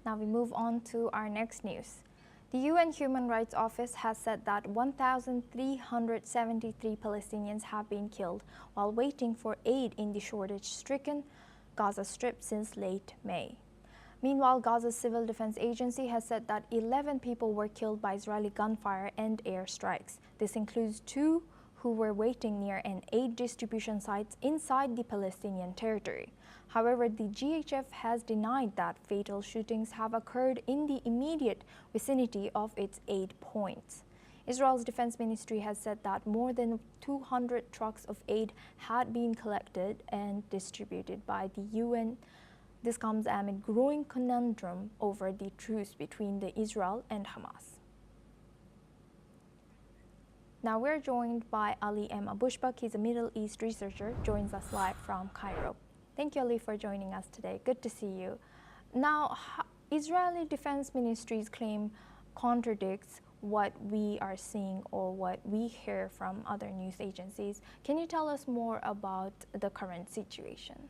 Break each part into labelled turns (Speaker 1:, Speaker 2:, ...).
Speaker 1: Now we move on to our next news. The UN Human Rights Office has said that 1,373 Palestinians have been killed while waiting for aid in the shortage-stricken Gaza Strip since late May. Meanwhile, Gaza's Civil Defense Agency has said that 11 people were killed by Israeli gunfire and airstrikes. This includes 2 who were waiting near an aid distribution site inside the Palestinian territory. However, the GHF has denied that fatal shootings have occurred in the immediate vicinity of its aid points. Israel's defense ministry has said that more than 200 trucks of aid had been collected and distributed by the UN. This comes amid growing conundrum over the truce between the Israel and Hamas. Now we're joined by Ali M. Abushbak. He's a Middle East researcher, joins us live from Cairo. Thank you, Ali, for joining us today. Good to see you. Now, Israeli Defense Ministry's claim contradicts what we are seeing or what we hear from other news agencies. Can you tell us more about the current situation?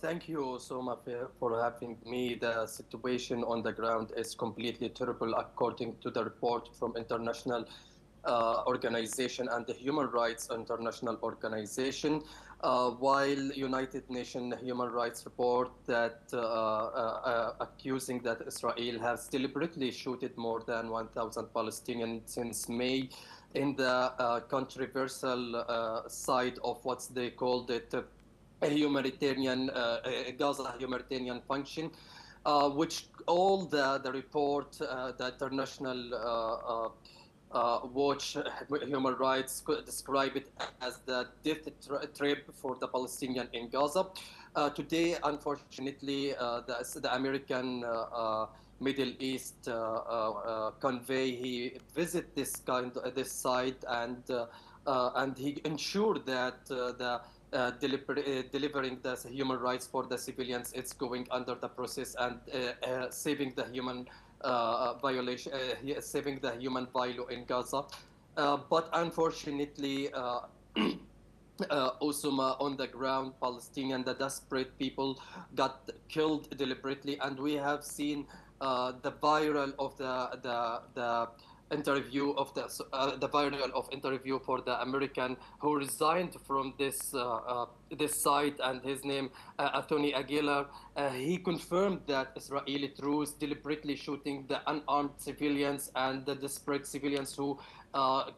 Speaker 2: Thank you so much for having me. The situation on the ground is completely terrible, according to the report from international organization and the Human Rights International Organization. While United Nations Human Rights report that accusing that Israel has deliberately shooted more than 1,000 Palestinians since May in the controversial side of what they called it a humanitarian Gaza humanitarian function, which all the report, the international Watch Human Rights could describe it as the death trip for the Palestinian in Gaza. Today, unfortunately, the American Middle East convoy, he visit this site and he ensured that delivering the human rights for the civilians, it's going under the process and saving the human saving the human value in Gaza. But unfortunately, also on the ground, Palestinian, the desperate people got killed deliberately, and we have seen the viral of the interview of the viral of interview for the American who resigned from this site, and his name Anthony Aguilar. He confirmed that Israeli troops deliberately shooting the unarmed civilians and the desperate civilians who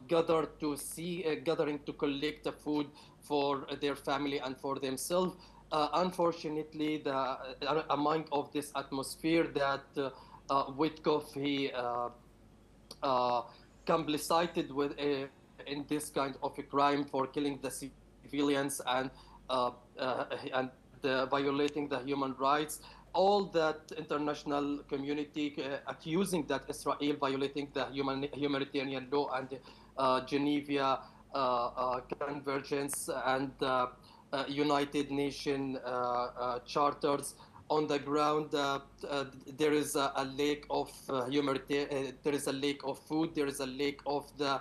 Speaker 2: gathered gathering to collect the food for their family and for themselves. Unfortunately, among of this atmosphere that Witkoff he complicit with in this kind of a crime for killing the civilians and violating the human rights. All that international community accusing that Israel violating the humanitarian law and Geneva Convergence and United Nations charters. On the ground, there is a lack of there is a lack of food, there is a lack of the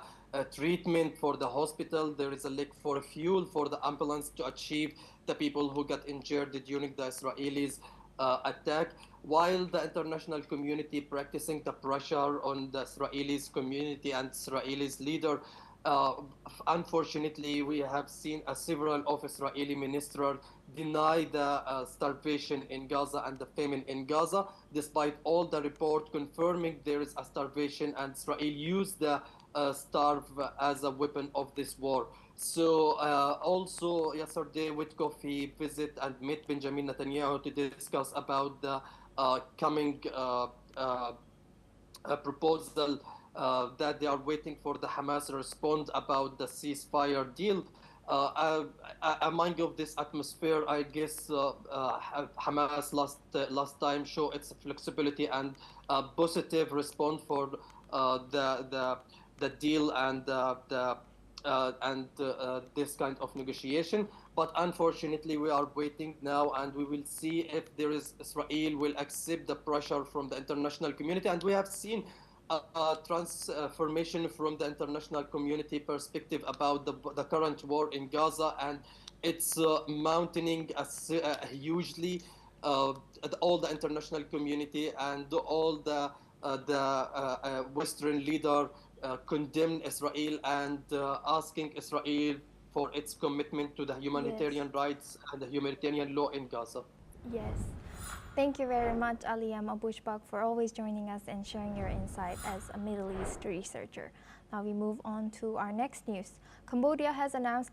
Speaker 2: treatment for the hospital, there is a lack for fuel for the ambulance to achieve the people who got injured during the Israelis attack, while the international community practicing the pressure on the Israelis community and Israelis leader. Unfortunately, we have seen several of Israeli ministers deny the starvation in Gaza and the famine in Gaza, despite all the report confirming there is a starvation and Israel used the starve as a weapon of this war. So also yesterday, Witkoff he visit and met Benjamin Netanyahu to discuss about the coming proposal that they are waiting for the Hamas to respond about the ceasefire deal. Among of this atmosphere, I guess Hamas last time show its flexibility and positive response for the deal and this kind of negotiation. But unfortunately, we are waiting now, and we will see if Israel will accept the pressure from the international community. And we have seen transformation from the international community perspective about the current war in Gaza, and it's mounting hugely. all the international community and all the Western leader condemn Israel and asking Israel for its commitment to the
Speaker 1: Yes.
Speaker 2: humanitarian rights and the humanitarian law in Gaza.
Speaker 1: Yes. Thank you very much, Aliyam Abushbak, for always joining us and sharing your insight as a Middle East researcher. Now we move on to our next news. Cambodia has announced